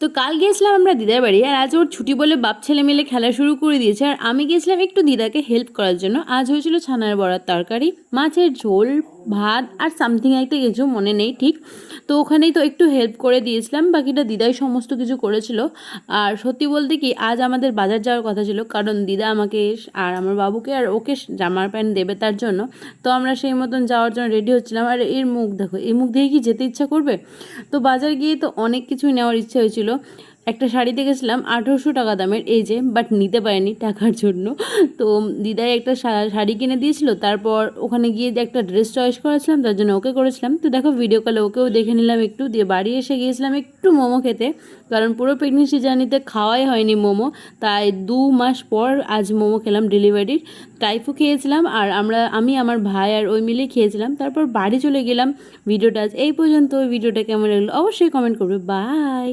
তো কাল গিয়েছিলাম আমরা দিদার বাড়ি, আর আজ ওর ছুটি বলে বাপ ছেলে মিলে খেলা শুরু করে দিয়েছে। আর আমি গিয়েছিলাম একটু দিদাকে হেল্প করার জন্য। আজ হয়েছিল ছানার বড়ার তরকারি, মাছের ঝোল, ভাত আর সামথিং একটা কিছু মনে নেই ঠিক। তো ওখানেই তো একটু হেল্প করে দিয়েছিলাম, বাকিটা দিদাই সমস্ত কিছু করেছিল। আর সত্যি বলতে কি, আজ আমাদের বাজার যাওয়ার কথা ছিল, কারণ দিদা আমাকে আর আমার বাবুকে আর ওকে জামার প্যান্ট দেবে তার জন্য। তো আমরা সেই মতন যাওয়ার জন্য রেডি হচ্ছিলাম। আর এর মুখ দেখো, এই মুখ দেখে কি যেতে ইচ্ছা করবে? তো বাজার গিয়ে তো অনেক কিছুই নেওয়ার ইচ্ছে হয়েছিল। একটা শাড়ি দেখেছিলাম 1800 টাকা দামের, এই যে, বাট নিতে পারিনি টাকার জন্য। তো দিদাই একটা শাড়ি কিনে দিয়েছিল, তারপর ওখানে গিয়ে যে একটা ড্রেস চয়েস করেছিলাম, তার জন্য ওকে করেছিলাম। তো দেখো ভিডিও কলে ওকেও দেখে নিলাম একটু, দিয়ে বাড়ি এসে গিয়েছিলাম একটু মোমো খেতে, কারণ পুরো প্রেগনেন্সি জার্নিতে খাওয়াই হয়নি মোমো। তাই 2 মাস পর আজ মোমো খেলাম ডেলিভারির। টাইফু খেয়েছিলাম, আর আমি আমার ভাই আর ওই মিলে খেয়েছিলাম। তারপর বাড়ি চলে গেলাম। ভিডিওটা আজ এই পর্যন্ত। ভিডিওটা কেমন লাগলো অবশ্যই কমেন্ট করবে। বাই।